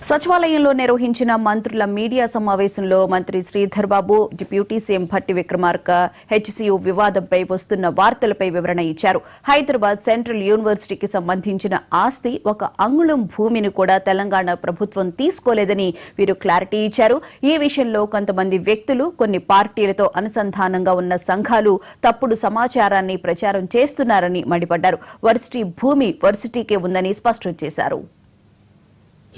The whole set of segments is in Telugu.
సచివాలయంలో నిర్వహించిన మంత్రుల మీడియా సమావేశంలో మంత్రి Sridhar Babu, deputy CM Bhatti Vikramarka HCU వివాదంపై వస్తున్న వార్తలపై వివరణ ఇచ్చారు. హైదరాబాద్ సెంట్రల్ యూనివర్సిటీకి సంబంధించిన ఆస్తి ఒక అంగుళం భూమిని కూడా తెలంగాణ ప్రభుత్వం తీసుకోలేదని వీరు క్లారిటీ ఇచ్చారు. ఈ విషయంలో కొంతమంది వ్యక్తులు, కొన్ని పార్టీలతో అనుసంధానంగా ఉన్న సంఘాలు తప్పుడు సమాచారాన్ని ప్రచారం చేస్తున్నారని మండిపడ్డారు. వర్సిటీ భూమి వర్సిటీకే ఉందని స్పష్టం చేశారు.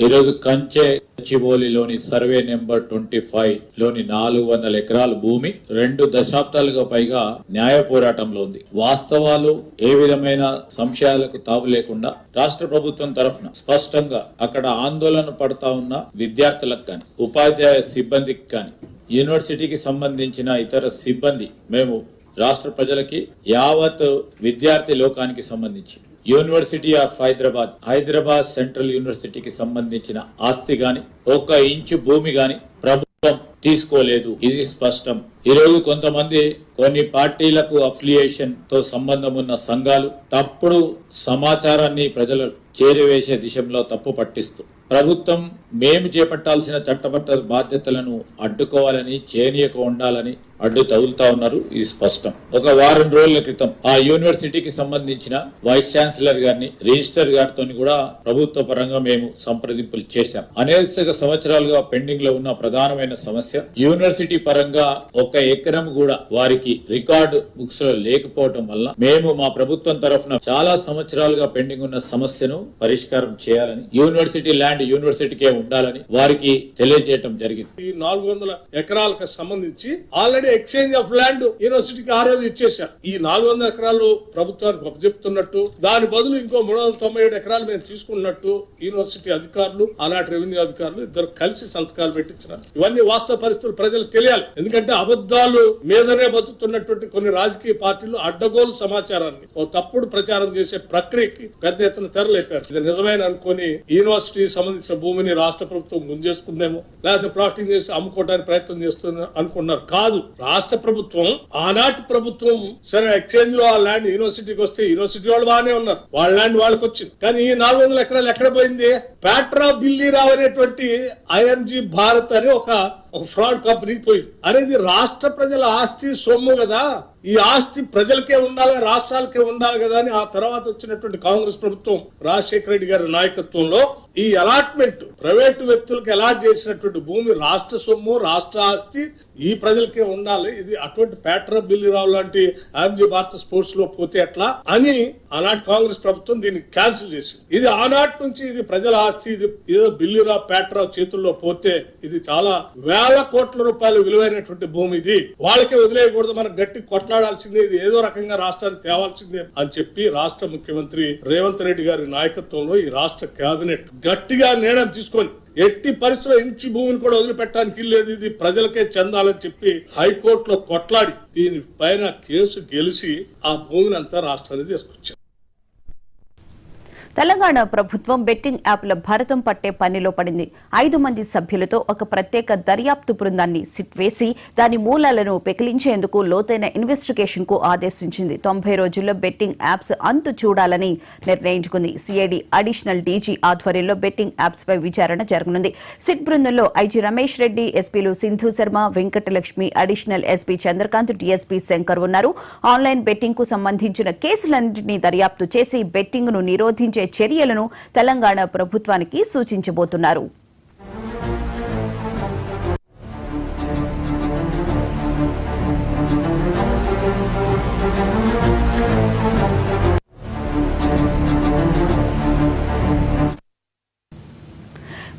ఈరోజు కంచె చిబోలిలోని సర్వే నెంబర్ 25 లోని 400 ఎకరాల భూమి 2 దశాబ్దాలుగా పైగా న్యాయ పోరాటంలో ఉంది. వాస్తవాలు ఏ విధమైన సంశయాలకు తావు లేకుండా రాష్ట్ర ప్రభుత్వం తరఫున స్పష్టంగా అక్కడ ఆందోళన పడతా ఉన్న విద్యార్థులకు కానీ, ఉపాధ్యాయ సిబ్బందికి కానీ, యూనివర్సిటీకి సంబంధించిన ఇతర సిబ్బంది, మేము రాష్ట్ర ప్రజలకి, యావత్ విద్యార్థి లోకానికి సంబంధించి యూనివర్సిటీ ఆఫ్ హైదరాబాద్ సెంట్రల్ యూనివర్సిటీకి సంబంధించిన ఆస్తి గాని, 1 ఇంచు భూమి గాని ప్రభుత్వం తీసుకోలేదు. ఇది స్పష్టం. ఈరోజు కొంతమంది కొన్ని పార్టీలకు అఫిలియేషన్ తో సంబంధం ఉన్న సంఘాలు తప్పుడు సమాచారాన్ని ప్రజలు చేరవేసే దిశలో తప్పు పట్టిస్తూ ప్రభుత్వం మేము చేపట్టాల్సిన చట్టబద్ధ బాధ్యతలను అడ్డుకోవాలని, చేయనీయక ఉండాలని అడ్డు తగులుతా ఉన్నారు. ఇది స్పష్టం. ఒక వారం రోజుల క్రితం ఆ యూనివర్సిటీకి సంబంధించిన వైస్ ఛాన్సలర్ గారిని, రిజిస్టర్ గారితో కూడా ప్రభుత్వ పరంగా మేము సంప్రదింపులు చేశాం. అనేక సంవత్సరాలుగా పెండింగ్ లో ఉన్న ప్రధానమైన సమస్య యూనివర్సిటీ పరంగా 1 ఎకరం కూడా వారికి రికార్డు బుక్స్ లో లేకపోవడం వల్ల మేము మా ప్రభుత్వం తరఫున చాలా సంవత్సరాలుగా పెండింగ్ ఉన్న సమస్యను పరిష్కారం చేయాలని, యూనివర్సిటీ ల్యాండ్ యూనివర్సిటీకే ఉండాలని వారికి తెలియజేయడం జరిగింది. ఈ 400 ఎకరాలకు సంబంధించి ఆల్రెడీ ఎక్స్చేంజ్ ఆఫ్ ల్యాండ్ యూనివర్సిటీకి ఆ రోజు ఇచ్చేశారు. ఈ 400 ఎకరాలు ప్రభుత్వానికి అప్పచెప్తున్నట్టు, దాని బదులు ఇంకో 397 ఎకరాలు మేము తీసుకున్నట్టు యూనివర్సిటీ అధికారులు, ఆనాటి రెవెన్యూ అధికారులు ఇద్దరు కలిసి సంతకాలు పెట్టించినారు. ఇవన్నీ వాస్తవ పరిస్థితులు ప్రజలకు తెలియాలి. ఎందుకంటే అబద్ధాలు మీదనే బతుకుతున్నటువంటి కొన్ని రాజకీయ పార్టీలు అడ్డగోలు సమాచారాన్ని ఓ తప్పుడు ప్రచారం చేసే ప్రక్రియకి పెద్ద ఎత్తున తెరలేపారు. ఇది నిజమైన అనుకుని యూనివర్సిటీ సంబంధించిన భూమిని రాష్ట్ర ప్రభుత్వం గుంజేసుకుందేమో, లేకపోతే ప్లాటింగ్ చేసి అమ్ముకోవడానికి ప్రయత్నం చేస్తుంది అనుకున్నారు. కాదు, రాష్ట్ర ప్రభుత్వం, ఆనాటి ప్రభుత్వం సరే ఎక్స్చేంజ్ లో ఆ ల్యాండ్ యూనివర్సిటీకి వస్తే యూనివర్సిటీ వాళ్ళు బాగానే ఉన్నారు, వాళ్ళ ల్యాండ్ వాళ్ళకి వచ్చింది. కానీ ఈ 400 ఎకరాలు ఎక్కడ పోయింది? పాట్రా బిల్లీరావు అనేటువంటి ఐఎంజీ భారత్ అని ఒక ఫ్రాడ్ కంపెనీకి పోయింది. అనేది రాష్ట్ర ప్రజల ఆస్తి, సొమ్ము కదా. ఈ ఆస్తి ప్రజలకే ఉండాలి, రాష్ట్రాలకే ఉండాలి కదా అని ఆ తర్వాత వచ్చినటువంటి కాంగ్రెస్ ప్రభుత్వం, రాజశేఖర రెడ్డి గారి నాయకత్వంలో ఈ అలాట్మెంట్ ప్రైవేటు వ్యక్తులకు అలాట్ చేసినటువంటి భూమి రాష్ట్ర సొమ్ము, రాష్ట్ర ఆస్తి ఈ ప్రజలకే ఉండాలి. ఇది అటువంటి పాట్రా బిల్లీరావు లాంటి ఐఎంజీ భారత స్పోర్ట్స్ లో పోతే ఎట్లా అని ఆనాటి కాంగ్రెస్ ప్రభుత్వం దీన్ని క్యాన్సిల్ చేసింది. ఇది ఆనాటి నుంచి ఇది ప్రజల ఆస్తి, ఇది ఏదో బిల్లీరావు, పాట్రా చేతుల్లో పోతే ఇది చాలా వేల కోట్ల రూపాయలు విలువైనటువంటి భూమి, ఇది వాళ్ళకే వదిలేయకూడదు, మనకు గట్టి కొట్లాడాల్సిందే, ఇది ఏదో రకంగా రాష్ట్రానికి తేవాల్సిందే అని చెప్పి రాష్ట్ర ముఖ్యమంత్రి రేవంత్ రెడ్డి గారి నాయకత్వంలో ఈ రాష్ట్ర కేబినెట్ గట్టిగా నిర్ణయం తీసుకొని ఎట్టి పరిస్థితుల్లో ఇంచి భూమిని కూడా వదిలిపెట్టడానికి లేదు, ఇది ప్రజలకే చెందాలని చెప్పి హైకోర్టులో కొట్లాడి దీనిపైన కేసు గెలిచి ఆ భూమిని అంతా రాష్ట్రానికి తీసుకొచ్చారు. తెలంగాణ ప్రభుత్వం బెట్టింగ్ యాప్ల భరతం పట్టే పనిలో పడింది. 5 మంది సభ్యులతో ఒక ప్రత్యేక దర్యాప్తు బృందాన్ని సిట్ వేసి దాని మూలాలను పెకిలించేందుకు లోతైన ఇన్వెస్టిగేషన్ కు ఆదేశించింది. 90 రోజుల్లో బెట్టింగ్ యాప్స్ అంతు చూడాలని నిర్ణయించుకుంది. సిఐడి అడిషనల్ డీజీ ఆధ్వర్యంలో బెట్టింగ్ యాప్స్ పై విచారణ జరగనుంది. సిట్ బృందంలో ఐజీ రమేష్ రెడ్డి, ఎస్పీలు Sindhu Sharma, Venkatalakshmi, additional SP Chandrakant, DSP Shankar ఉన్నారు. ఆన్లైన్ బెట్టింగ్ కు సంబంధించిన కేసులన్నింటినీ దర్యాప్తు చేసి బెట్టింగ్ ను నిరోధించే చర్యలను తెలంగాణ ప్రభుత్వానికి సూచించబోతున్నారు.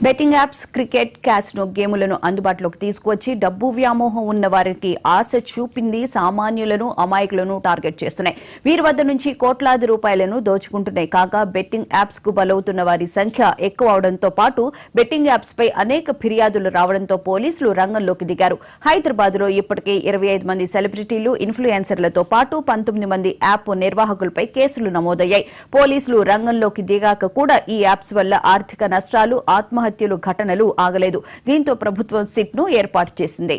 బెట్టింగ్ యాప్స్, క్రికెట్, క్యాసినో గేములను అందుబాటులోకి తీసుకువచ్చి డబ్బు వ్యామోహం ఉన్న వారికి ఆశ చూపింది సామాన్యులను, అమాయకులను టార్గెట్ చేస్తున్నాయి. వీరి వద్ద నుంచి కోట్లాది రూపాయలను దోచుకుంటున్నాయి. కాగా బెట్టింగ్ యాప్స్ కు బలవుతున్న వారి సంఖ్య ఎక్కువ అవడంతో పాటు బెట్టింగ్ యాప్స్ పై అనేక ఫిర్యాదులు రావడంతో పోలీసులు రంగంలోకి దిగారు. హైదరాబాద్ లో ఇప్పటికే 25 మంది సెలబ్రిటీలు, ఇన్ఫ్లుయెన్సర్లతో పాటు 19 మంది యాప్ నిర్వాహకులపై కేసులు నమోదయ్యాయి. పోలీసులు రంగంలోకి దిగాక కూడా ఈ యాప్స్ వల్ల ఆర్థిక నష్టాలు, ఆత్మహత్యలు ఘటనలు ఆగలేదు. దీంతో ప్రభుత్వం సిట్ ను ఏర్పాటు చేసింది.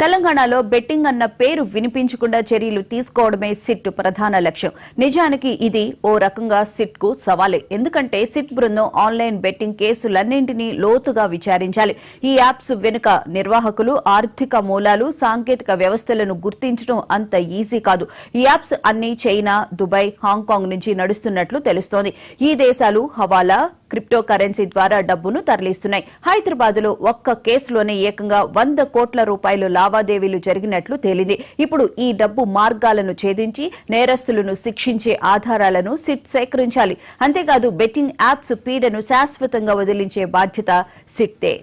తెలంగాణలో బెట్టింగ్ అన్న పేరు వినిపించకుండా చర్యలు తీసుకోవడమే సిట్ ప్రధాన లక్ష్యం. నిజానికి ఇది ఓ రకంగా సిట్ కు సవాలే. ఎందుకంటే సిట్ బృందం ఆన్లైన్ బెట్టింగ్ కేసులన్నింటినీ లోతుగా విచారించాలి. ఈ యాప్స్ వెనుక నిర్వాహకులు, ఆర్థిక మూలాలు, సాంకేతిక వ్యవస్థలను గుర్తించడం అంత ఈజీ కాదు. ఈ యాప్స్ అన్ని చైనా, దుబాయ్, హాంకాంగ్ నుంచి నడుస్తున్నట్లు తెలుస్తోంది. ఈ దేశాలు హవాలా, క్రిప్టో కరెన్సీ ద్వారా డబ్బును తరలిస్తున్నాయి. హైదరాబాద్లో ఒక్క కేసులోనే ఏకంగా 100 కోట్ల రూపాయలు లావాదేవీలు జరిగినట్లు తేలింది. ఇప్పుడు ఈ డబ్బు మార్గాలను ఛేదించి నేరస్తులను శిక్షించే ఆధారాలను సిట్ సేకరించాలి. అంతేకాదు బెట్టింగ్ యాప్స్ పీడను శాశ్వతంగా వదిలించే బాధ్యత సిట్దే.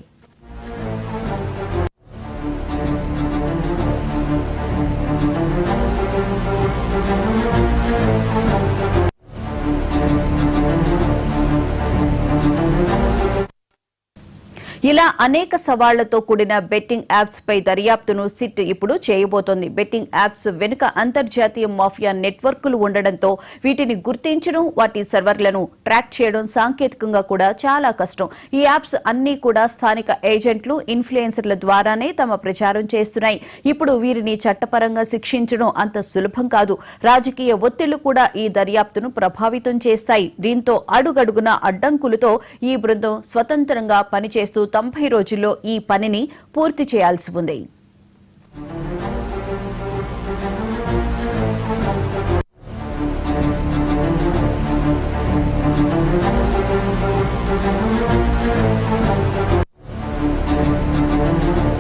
ఇలా అనేక సవాళ్లతో కూడిన బెట్టింగ్ యాప్స్ పై దర్యాప్తును సిట్ ఇప్పుడు చేయబోతోంది. బెట్టింగ్ యాప్స్ వెనుక అంతర్జాతీయ మాఫియా నెట్వర్క్లు ఉండడంతో వీటిని గుర్తించడం, వాటి సర్వర్లను ట్రాక్ చేయడం సాంకేతికంగా కూడా చాలా కష్టం. ఈ యాప్స్ అన్నీ కూడా స్థానిక ఏజెంట్లు, ఇన్ఫ్లుయెన్సర్ల ద్వారానే తమ ప్రచారం చేస్తున్నాయి. ఇప్పుడు వీరిని చట్టపరంగా శిక్షించడం అంత సులభం కాదు. రాజకీయ ఒత్తిళ్లు కూడా ఈ దర్యాప్తును ప్రభావితం చేస్తాయి. దీంతో అడుగడుగున అడ్డంకులతో ఈ బృందం స్వతంత్రంగా పనిచేస్తూ 90 రోజుల్లో ఈ పనిని పూర్తి చేయాల్సి ఉంది.